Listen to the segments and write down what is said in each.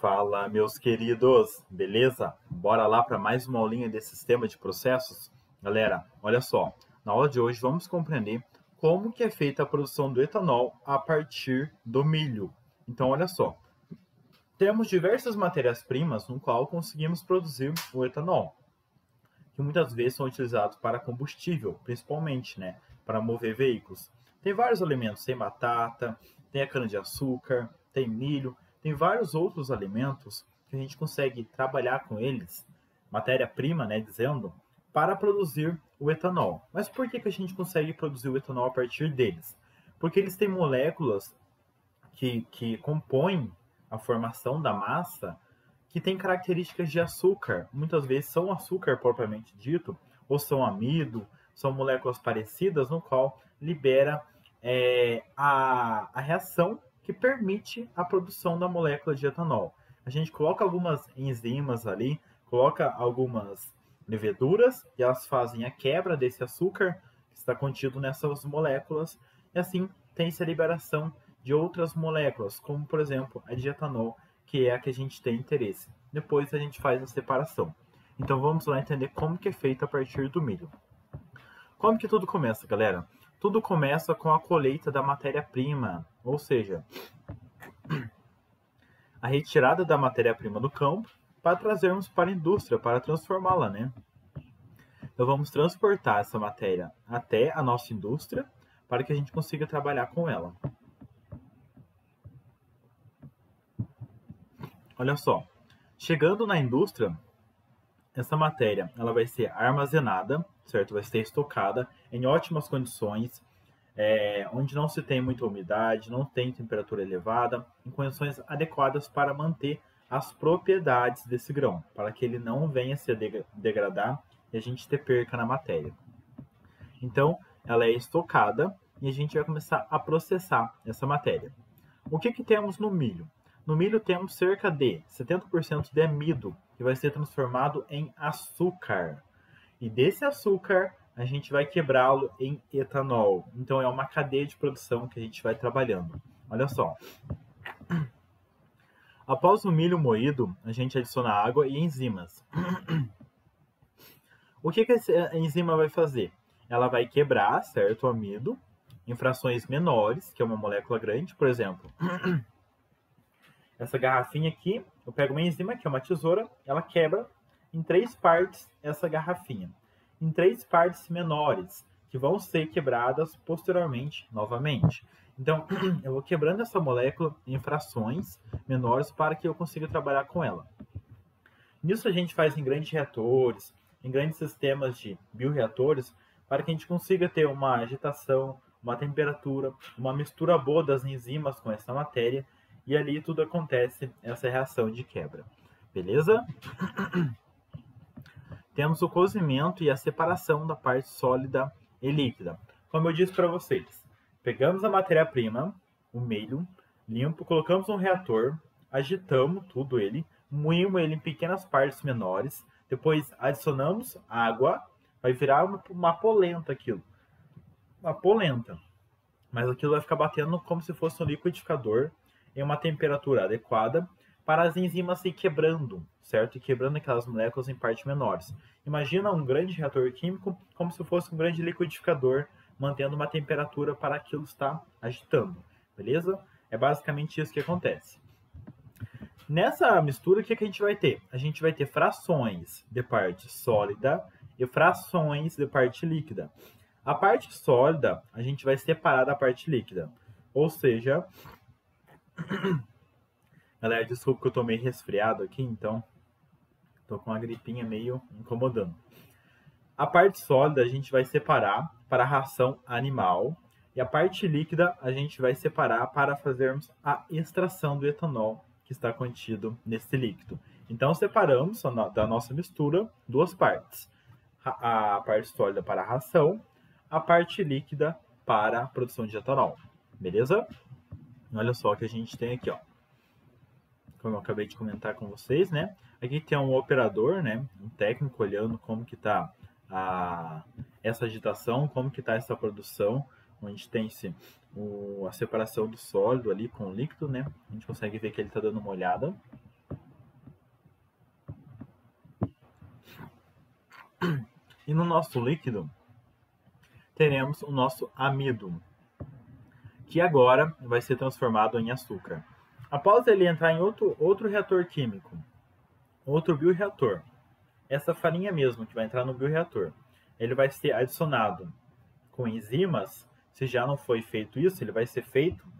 Fala, meus queridos, beleza? Bora lá para mais uma aulinha desse sistema de processos? Galera, olha só, na aula de hoje vamos compreender como que é feita a produção do etanol a partir do milho. Então, olha só, temos diversas matérias-primas no qual conseguimos produzir o etanol, que muitas vezes são utilizados para combustível, principalmente, né, para mover veículos. Tem vários alimentos, tem batata, tem a cana-de-açúcar, tem milho, tem vários outros alimentos que a gente consegue trabalhar com eles, matéria-prima, né, dizendo, para produzir o etanol. Mas por que a gente consegue produzir o etanol a partir deles? Porque eles têm moléculas que compõem a formação da massa que tem características de açúcar. Muitas vezes são açúcar propriamente dito, ou são amido, são moléculas parecidas, no qual libera a reação que permite a produção da molécula de etanol. A gente coloca algumas enzimas ali, coloca algumas leveduras, e elas fazem a quebra desse açúcar que está contido nessas moléculas, e assim tem-se a liberação de outras moléculas, como por exemplo a de etanol, que é a que a gente tem interesse. Depois a gente faz a separação. Então vamos lá entender como que é feito a partir do milho. Como que tudo começa, galera? Tudo começa com a colheita da matéria-prima, ou seja, a retirada da matéria-prima do campo para trazermos para a indústria, para transformá-la, né? Então vamos transportar essa matéria até a nossa indústria para que a gente consiga trabalhar com ela. Olha só, chegando na indústria, essa matéria ela vai ser armazenada, certo? Vai ser estocada em ótimas condições, onde não se tem muita umidade, não tem temperatura elevada, em condições adequadas para manter as propriedades desse grão, para que ele não venha se degradar e a gente ter perca na matéria. Então, ela é estocada e a gente vai começar a processar essa matéria. O que temos no milho? No milho temos cerca de 70% de amido, que vai ser transformado em açúcar. E desse açúcar, a gente vai quebrá-lo em etanol. Então, é uma cadeia de produção que a gente vai trabalhando. Olha só. Após o milho moído, a gente adiciona água e enzimas. O que essa enzima vai fazer? Ela vai quebrar, certo, o amido em frações menores, que é uma molécula grande, por exemplo. Essa garrafinha aqui, eu pego uma enzima, que é uma tesoura, ela quebra em 3 partes essa garrafinha. Em 3 partes menores, que vão ser quebradas posteriormente, novamente. Então, eu vou quebrando essa molécula em frações menores para que eu consiga trabalhar com ela. Nisso a gente faz em grandes reatores, em grandes sistemas de bioreatores, para que a gente consiga ter uma agitação, uma temperatura, uma mistura boa das enzimas com essa matéria, e ali tudo acontece, essa reação de quebra. Beleza? Temos o cozimento e a separação da parte sólida e líquida. Como eu disse para vocês, pegamos a matéria-prima, o milho, limpo, colocamos no reator, agitamos tudo ele, moímos ele em pequenas partes menores, depois adicionamos água, vai virar uma polenta aquilo. Uma polenta. Mas aquilo vai ficar batendo como se fosse um liquidificador, em uma temperatura adequada para as enzimas se quebrando, certo? E quebrando aquelas moléculas em partes menores. Imagina um grande reator químico como se fosse um grande liquidificador, mantendo uma temperatura para aquilo estar agitando, beleza? É basicamente isso que acontece. Nessa mistura, o que a gente vai ter? A gente vai ter frações de parte sólida e frações de parte líquida. A parte sólida, a gente vai separar da parte líquida. Ou seja, galera, desculpa que eu tô meio resfriado aqui, então tô com uma gripinha meio incomodando. A parte sólida a gente vai separar para a ração animal e a parte líquida a gente vai separar para fazermos a extração do etanol que está contido nesse líquido. Então separamos da nossa mistura 2 partes. A parte sólida para a ração, a parte líquida para a produção de etanol. Beleza? Olha só o que a gente tem aqui, ó. Como eu acabei de comentar com vocês, né? Aqui tem um operador, né? Um técnico olhando como que está essa agitação, como que está essa produção, onde tem-se a separação do sólido ali com o líquido, né? A gente consegue ver que ele está dando uma olhada. E no nosso líquido, teremos o nosso amido, que agora vai ser transformado em açúcar. Após ele entrar em outro reator químico, outro bioreator, essa farinha mesmo que vai entrar no bioreator, ele vai ser adicionado com enzimas. Se já não foi feito isso, ele vai ser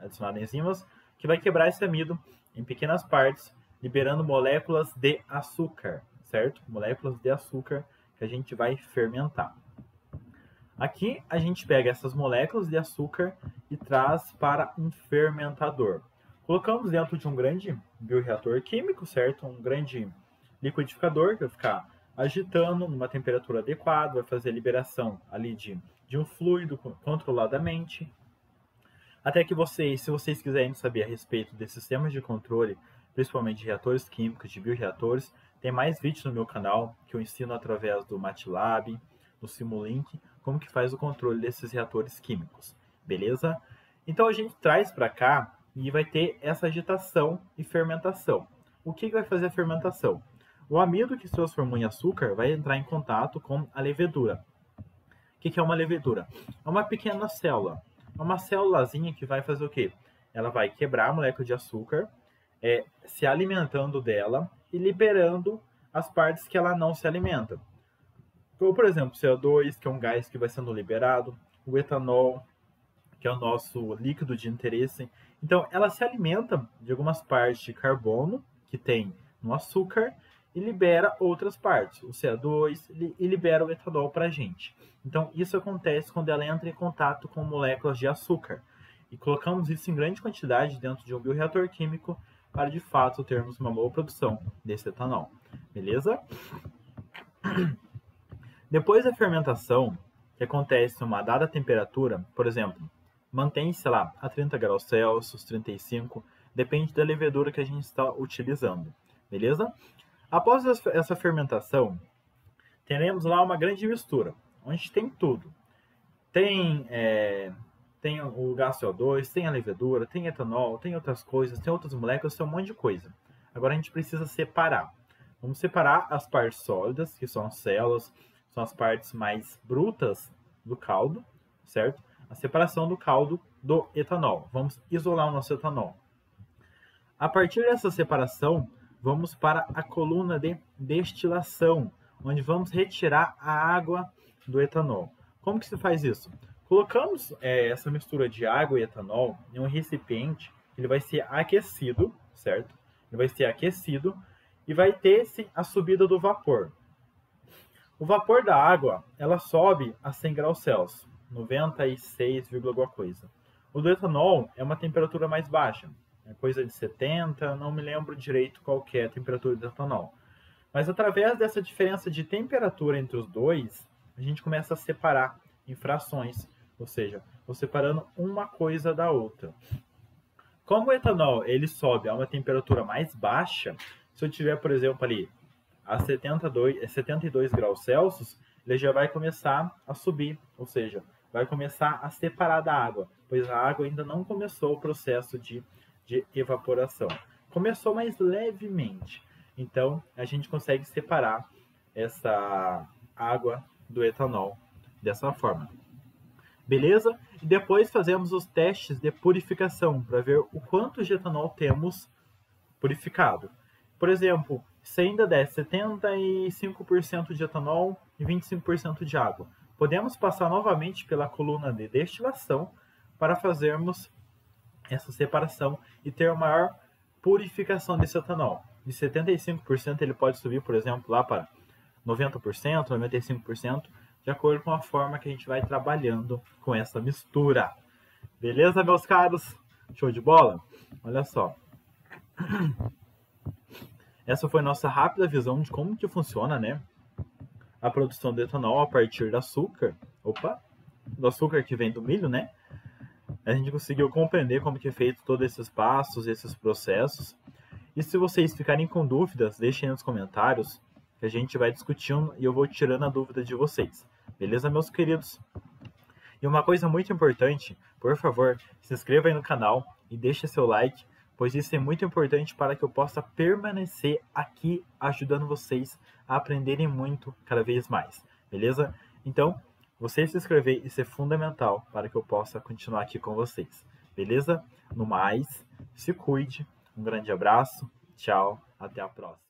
adicionado enzimas, que vai quebrar esse amido em pequenas partes, liberando moléculas de açúcar, certo? Moléculas de açúcar que a gente vai fermentar. Aqui a gente pega essas moléculas de açúcar e traz para um fermentador. Colocamos dentro de um grande bioreator químico, certo? Um grande liquidificador que vai ficar agitando numa temperatura adequada, vai fazer a liberação ali de um fluido controladamente. Até que se vocês quiserem saber a respeito desses sistemas de controle, principalmente de reatores químicos, de bioreatores, tem mais vídeos no meu canal que eu ensino através do MATLAB, do Simulink, como que faz o controle desses reatores químicos, beleza? Então a gente traz para cá e vai ter essa agitação e fermentação. O que vai fazer a fermentação? O amido que se transformou em açúcar vai entrar em contato com a levedura. O que é uma levedura? É uma pequena célula. É uma célulazinha que vai fazer o quê? Ela vai quebrar a molécula de açúcar, se alimentando dela e liberando as partes que ela não se alimenta. Então, por exemplo, o CO2, que é um gás que vai sendo liberado, o etanol, que é o nosso líquido de interesse. Então, ela se alimenta de algumas partes de carbono que tem no açúcar e libera outras partes, o CO2, e libera o etanol para a gente. Então, isso acontece quando ela entra em contato com moléculas de açúcar. E colocamos isso em grande quantidade dentro de um bioreator químico para, de fato, termos uma boa produção desse etanol. Beleza? Depois da fermentação, que acontece a uma dada temperatura, por exemplo, mantém-se lá a 30 graus Celsius, 35, depende da levedura que a gente está utilizando. Beleza? Após essa fermentação, teremos lá uma grande mistura, onde tem tudo. Tem o gás CO2, tem a levedura, tem etanol, tem outras coisas, tem outras moléculas, tem um monte de coisa. Agora a gente precisa separar. Vamos separar as partes sólidas, que são as células, são as partes mais brutas do caldo, certo? A separação do caldo do etanol. Vamos isolar o nosso etanol. A partir dessa separação, vamos para a coluna de destilação, onde vamos retirar a água do etanol. Como que se faz isso? Colocamos essa mistura de água e etanol em um recipiente, ele vai ser aquecido, certo? Ele vai ser aquecido e vai ter a subida do vapor. O vapor da água, ela sobe a 100 graus Celsius, 96, alguma coisa. O do etanol é uma temperatura mais baixa, é coisa de 70, não me lembro direito qual que é a temperatura do etanol. Mas através dessa diferença de temperatura entre os dois, a gente começa a separar em frações, ou seja, vou separando uma coisa da outra. Como o etanol ele sobe a uma temperatura mais baixa, se eu tiver, por exemplo, ali a 72 graus Celsius, ele já vai começar a subir, ou seja, vai começar a separar da água, pois a água ainda não começou o processo de evaporação. Começou mais levemente. Então, a gente consegue separar essa água do etanol dessa forma. Beleza? E depois fazemos os testes de purificação para ver o quanto de etanol temos purificado. Por exemplo, se ainda der 75% de etanol e 25% de água, podemos passar novamente pela coluna de destilação para fazermos essa separação e ter uma maior purificação desse etanol. De 75% ele pode subir, por exemplo, lá para 90%, 95%, de acordo com a forma que a gente vai trabalhando com essa mistura. Beleza, meus caros? Show de bola? Olha só. Essa foi a nossa rápida visão de como que funciona, né, a produção de etanol a partir do açúcar. Do açúcar que vem do milho, né? A gente conseguiu compreender como que é feito todos esses passos, esses processos. E se vocês ficarem com dúvidas, deixem nos comentários que a gente vai discutindo e eu vou tirando a dúvida de vocês. Beleza, meus queridos? E uma coisa muito importante, por favor, se inscreva aí no canal e deixe seu like, pois isso é muito importante para que eu possa permanecer aqui ajudando vocês a aprenderem muito cada vez mais. beleza? Então, você se inscrever, isso é fundamental para que eu possa continuar aqui com vocês, beleza? No mais, se cuide, um grande abraço, tchau, até a próxima.